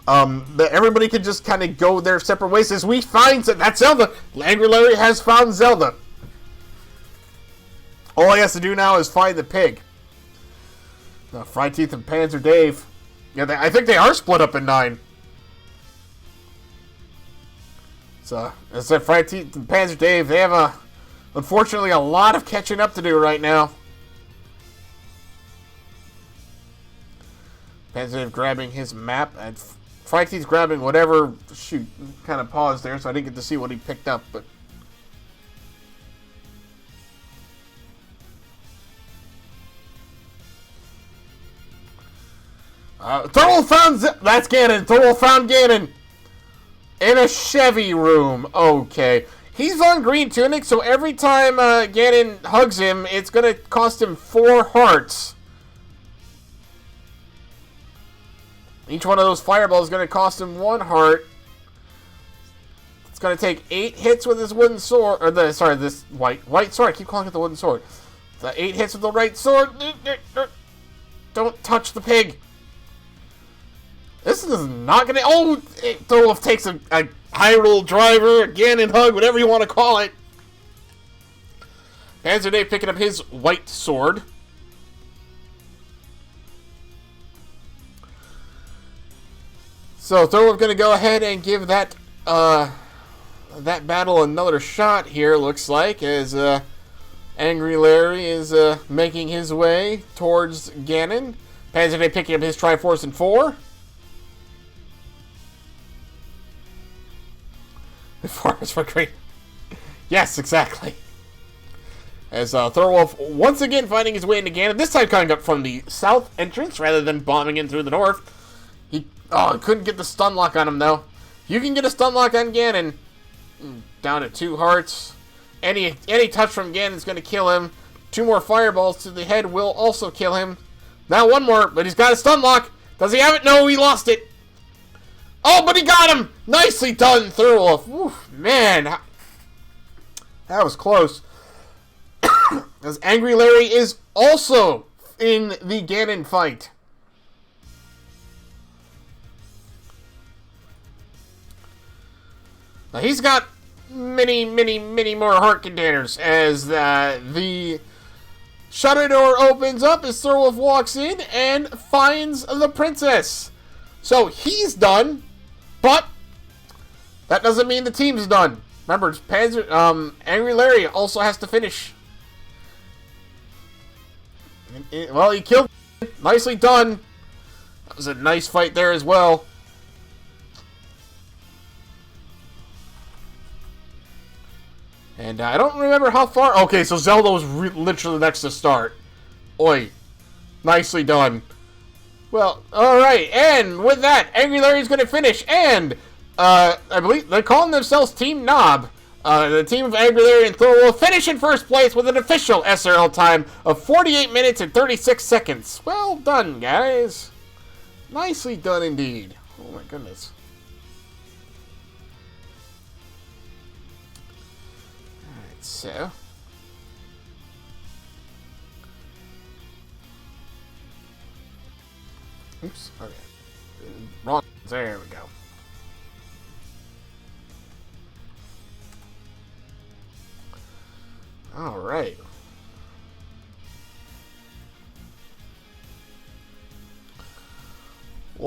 Everybody could just kind of go their separate ways as we find that Zelda. AngryLarry has found Zelda. All he has to do now is find the pig. Fryteeth and PanzerDave. Yeah, I think they are split up in 9. So, as I said, Fryteeth and PanzerDave, they have unfortunately a lot of catching up to do right now. PanzerDave grabbing his map, and Fryteeth's grabbing whatever. Shoot, kind of paused there, so I didn't get to see what he picked up, but. Thirwolf found that's Ganon. Thirwolf found Ganon in a Chevy room. Okay, he's on green tunic, so every time Ganon hugs him, it's gonna cost him 4 hearts. Each one of those fireballs is gonna cost him 1 heart. It's gonna take 8 hits with his wooden sword, or this white sword. I keep calling it the wooden sword. The 8 hits with the right sword. Don't touch the pig. This is not gonna. Oh, Thirwolf takes a Hyrule driver, a Ganon hug, whatever you want to call it. PanzerDave picking up his white sword. So Thirwolf gonna go ahead and give that battle another shot here. Looks like as AngryLarry is making his way towards Ganon. PanzerDave picking up his Triforce in 4. Farmers for green. Yes, exactly. As Thirwolf once again finding his way into Ganon, this time coming up from the south entrance rather than bombing in through the north. He couldn't get the stun lock on him though. You can get a stun lock on Ganon. Down to 2 hearts. Any touch from Ganon is going to kill him. 2 more fireballs to the head will also kill him. Now 1 more, but he's got a stun lock. Does he have it? No, he lost it. Oh, but he got him! Nicely done, Thirwolf. Oof, man. That was close. As AngryLarry is also in the Ganon fight. Now he's got many more heart containers as the shutter door opens up as Thirwolf walks in and finds the princess. So he's done. But that doesn't mean the team's done. Remember, AngryLarry also has to finish. Well, he killed him. Nicely done. That was a nice fight there as well. And I don't remember how far. Okay, so Zelda was literally next to start. Oi. Nicely done. Well, alright, and with that, AngryLarry's going to finish, and I believe they're calling themselves Team Knob. The team of AngryLarry and Thirwolf finish in first place with an official SRL time of 48 minutes and 36 seconds. Well done, guys. Nicely done indeed. Oh my goodness. Alright, so. Oops, okay. Wrong. There we go. Alright.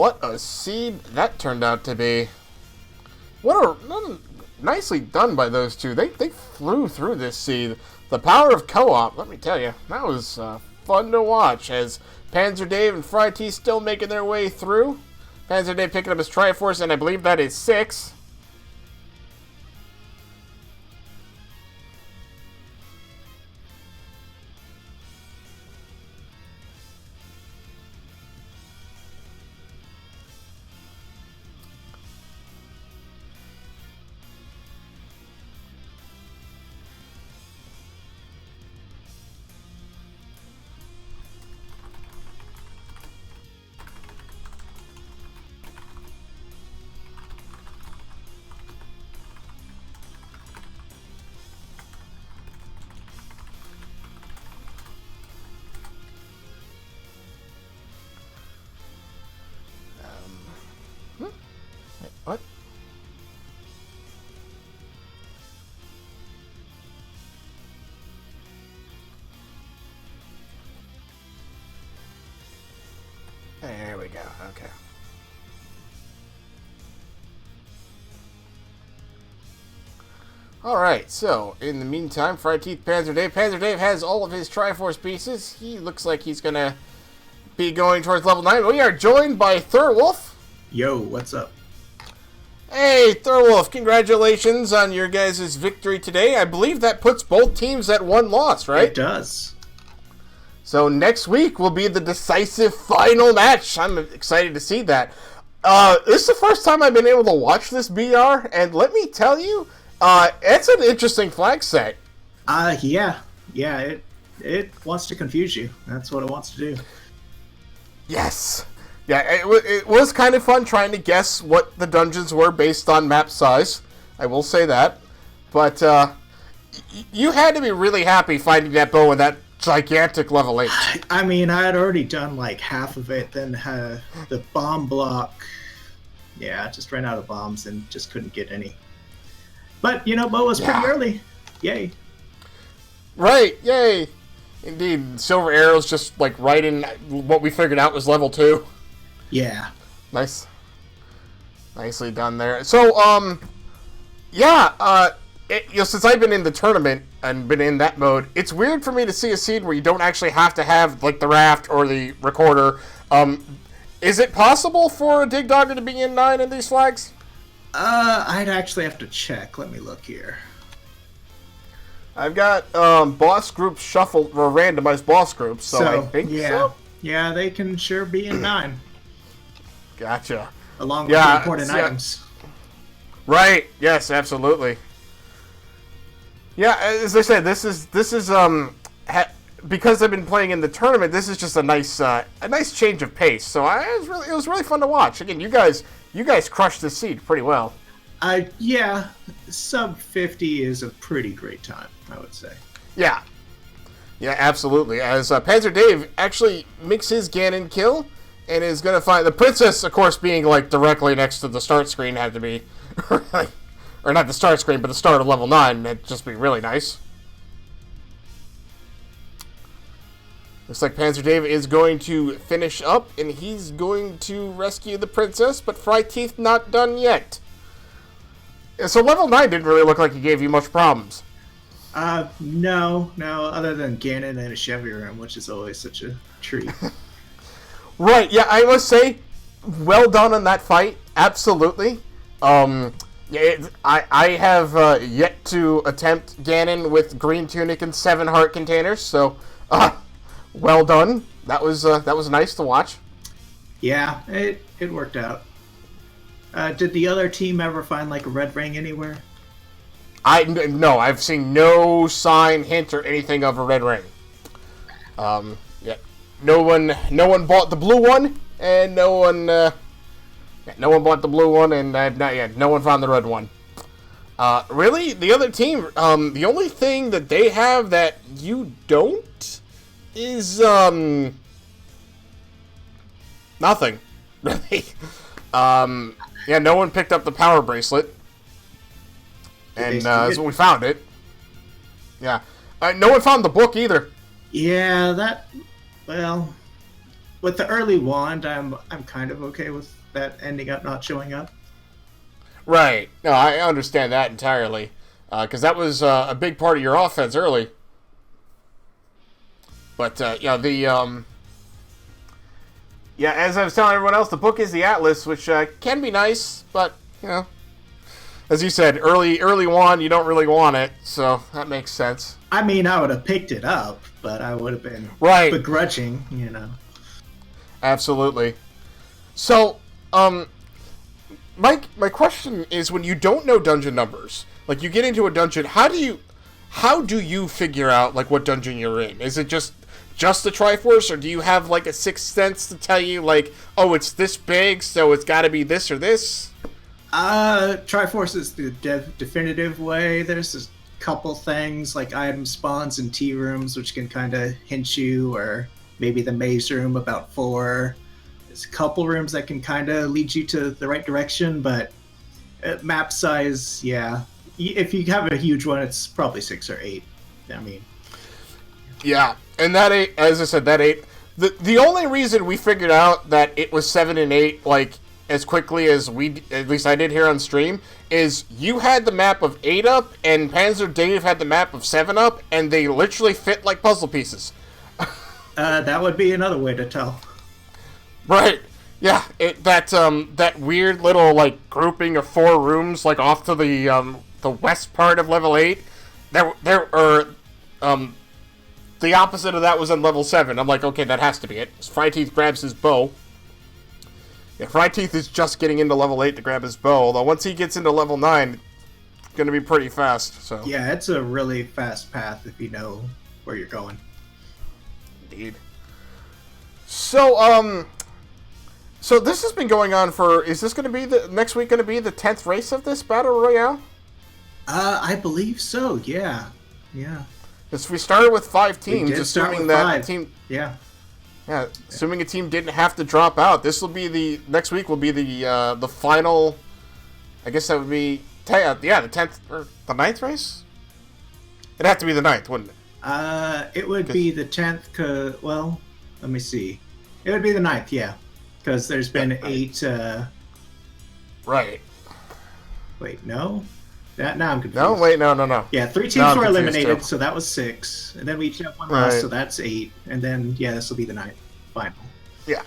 what a seed that turned out to be. Nicely done by those two. They flew through this seed. The power of co-op, let me tell you, that was fun to watch as PanzerDave and Fryteeth still making their way through. PanzerDave picking up his Triforce, and I believe that is 6. What? There we go. Okay. Alright, so in the meantime, Fryteeth, PanzerDave. PanzerDave has all of his Triforce pieces. He looks like he's going to be going towards level 9. We are joined by Thirwolf. Yo, what's up? Hey, Thirwolf, congratulations on your guys' victory today. I believe that puts both teams at 1 loss, right? It does. So next week will be the decisive final match. I'm excited to see that. This is the first time I've been able to watch this BR, and let me tell you, it's an interesting flag set. Yeah, it wants to confuse you. That's what it wants to do. Yes. Yeah, it was kind of fun trying to guess what the dungeons were based on map size. I will say that. But you had to be really happy finding that bow in that gigantic level 8. I mean, I had already done like half of it, then the bomb block. Yeah, I just ran out of bombs and just couldn't get any. But, you know, bow was pretty early. Yay. Right, yay. Indeed, silver arrows just like right in what we figured out was level 2. Yeah. Nice. Nicely done there. So, since I've been in the tournament and been in that mode, it's weird for me to see a seed where you don't actually have to have, like, the raft or the recorder. Is it possible for a Dig Dogger to be in 9 in these flags? I'd actually have to check. Let me look here. I've got, boss groups shuffled, or randomized boss groups, so I think so. Yeah, they can sure be in 9. Gotcha. Along with the important items. Right. Yes, absolutely. Yeah, as I said, this is because I've been playing in the tournament. This is just a nice change of pace. So it was really fun to watch. Again, you guys crushed this seed pretty well. Yeah, sub 50 is a pretty great time, I would say. Yeah, absolutely. As PanzerDave actually makes his Ganon kill. And is going to find the princess, of course, being like directly next to the start screen had to be, or not the start screen, but the start of level 9. That'd just be really nice. Looks like PanzerDave is going to finish up, and he's going to rescue the princess, but Fryteeth not done yet. So level 9 didn't really look like it gave you much problems. No, other than Ganon and a Chevy Ram, which is always such a treat. Right, yeah, I must say, well done on that fight, absolutely. I have yet to attempt Ganon with green tunic and 7 heart containers, so well done. That was nice to watch. Yeah, it worked out. Did the other team ever find like a red ring anywhere? No, I've seen no sign, hint, or anything of a red ring. Yeah. No one bought the blue one, and no one bought the blue one, and no one found the red one. Really, the other team, the only thing that they have that you don't is, nothing, really. No one picked up the power bracelet, and that's when we found it. Yeah. No one found the book either. Yeah, well, with the early wand, I'm kind of okay with that ending up not showing up. Right. No, I understand that entirely. Because that was a big part of your offense early. But, yeah, as I was telling everyone else, the book is the Atlas, which can be nice, but, as you said, early wand, you don't really want it, so that makes sense. I mean, I would have picked it up, but I would have been begrudging, Absolutely. So, my question is, when you don't know dungeon numbers, like you get into a dungeon, how do you figure out like what dungeon you're in? Is it just the Triforce, or do you have like a sixth sense to tell you like, oh, it's this big, so it's got to be this or this? Triforce is the definitive way. There's a couple things like item spawns and tea rooms, which can kind of hint you, or maybe the maze room about 4. There's a couple rooms that can kind of lead you to the right direction, but map size, yeah. If you have a huge one, it's probably 6 or 8. I mean, yeah, and that 8, as I said, that 8. The only reason we figured out that it was 7 and 8, like as quickly as at least I did here on stream, is you had the map of 8 up, and PanzerDave had the map of 7 up, and they literally fit like puzzle pieces. That would be another way to tell. Right. Yeah. That weird little like grouping of 4 rooms like off to the west part of level 8. The opposite of that was on level 7. I'm like, okay, that has to be it. Fryteeth grabs his bow. Yeah, Fryteeth is just getting into level 8 to grab his bow, although once he gets into level 9, it's going to be pretty fast. So yeah, it's a really fast path if you know where you're going. Indeed. So, so this has been going on for, is this going to be next week going to be the 10th race of this Battle Royale? I believe so, yeah. Yeah. Because we started with 5 teams, assuming that 5. a team... Yeah. Yeah, assuming a team didn't have to drop out. This will be next week will be the final, I guess that would be, the 10th, or the 9th race? It'd have to be the 9th, wouldn't it? It would be the 10th, well, let me see. It would be the 9th, yeah. Because there's been 8, Right. Wait, no? Now I'm confused. No, wait, no. Yeah, 3 teams were eliminated, so that was 6. And then we each have 1 loss, so that's 8. And then, yeah, this will be the 9th final. Yeah.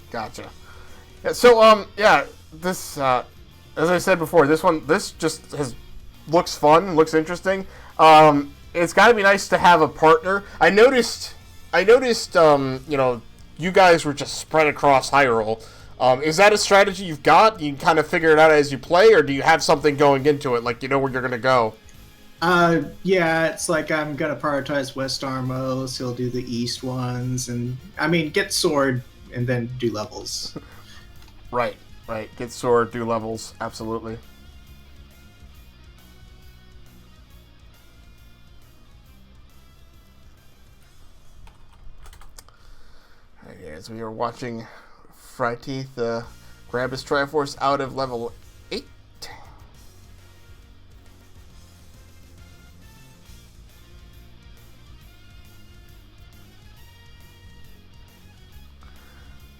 Gotcha. Yeah, so, this, as I said before, this just looks fun, looks interesting. It's got to be nice to have a partner. I noticed, you guys were just spread across Hyrule. Is that a strategy you've got? You kind of figure it out as you play, or do you have something going into it, like you know where you're going to go? Yeah, it's like I'm going to prioritize West Armos, he'll do the East ones, and, I mean, get Sword, and then do levels. Right. Get Sword, do levels, absolutely. Okay, as we are watching Fryteeth grab his Triforce out of level 8.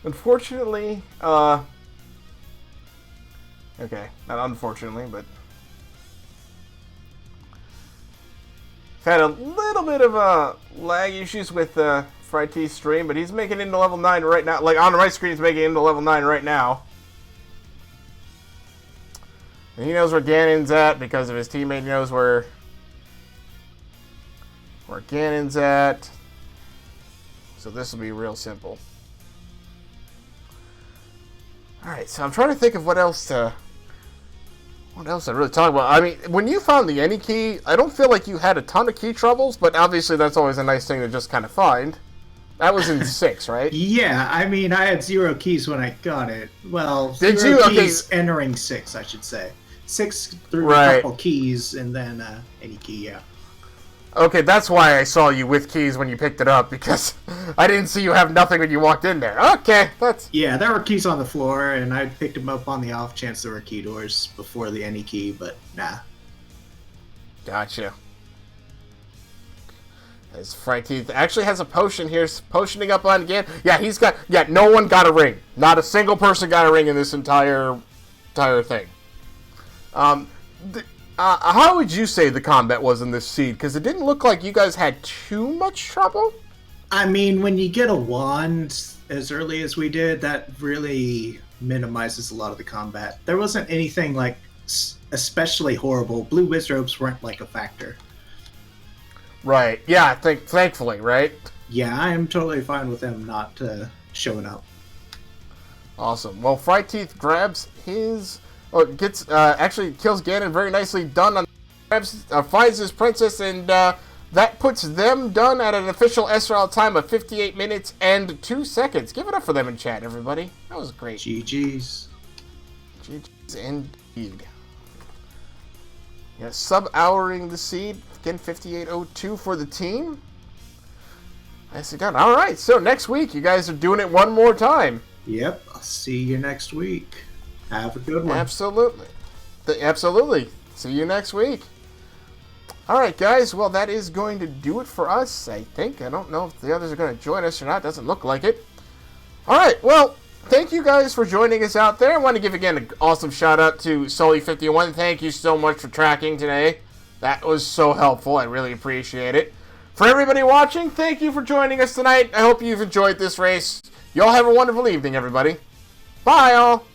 Unfortunately, okay, not unfortunately, but I've had a little bit of lag issues with Fryteeth's stream, but he's making it into level 9 right now. Like, on my screen, he's making it into level 9 right now. And he knows where Ganon's at because of his teammate knows where Ganon's at. So this will be real simple. Alright, so I'm trying to think of what else I really talk about. I mean, when you found the any key, I don't feel like you had a ton of key troubles, but obviously that's always a nice thing to just kind of find. That was in 6, right? Yeah, I mean, I had 0 keys when I got it. Well, Did 0 you? keys Okay. entering 6, I should say. 6 through Right. a couple keys, and then any key, yeah. Okay, that's why I saw you with keys when you picked it up, because I didn't see you have nothing when you walked in there. Okay, that's... Yeah, there were keys on the floor, and I picked them up on the off chance there were key doors before the any key, but nah. Gotcha. As Fryteeth actually has a potion here, potioning up on again. Yeah, no one got a ring. Not a single person got a ring in this entire thing. How would you say the combat was in this seed? Because it didn't look like you guys had too much trouble. I mean, when you get a wand as early as we did, that really minimizes a lot of the combat. There wasn't anything like especially horrible. Blue wizrobes weren't like a factor. Right. Yeah, thankfully, right? Yeah, I am totally fine with them not showing up. Awesome. Well, Fryteeth grabs his... actually kills Ganon very nicely done on... finds his princess, and that puts them done at an official SRL time of 58 minutes and 2 seconds. Give it up for them in chat, everybody. That was great. GG's. GG's indeed. Yeah, sub-houring the seed. Again, 58:02 for the team. Nicely done. All right, so next week, you guys are doing it one more time. Yep, I'll see you next week. Have a good one. Absolutely. Absolutely. See you next week. All right, guys. Well, that is going to do it for us, I think. I don't know if the others are going to join us or not. Doesn't look like it. All right. Well, thank you guys for joining us out there. I want to give, again, an awesome shout-out to Sully51. Thank you so much for tracking today. That was so helpful. I really appreciate it. For everybody watching, thank you for joining us tonight. I hope you've enjoyed this race. Y'all have a wonderful evening, everybody. Bye, all.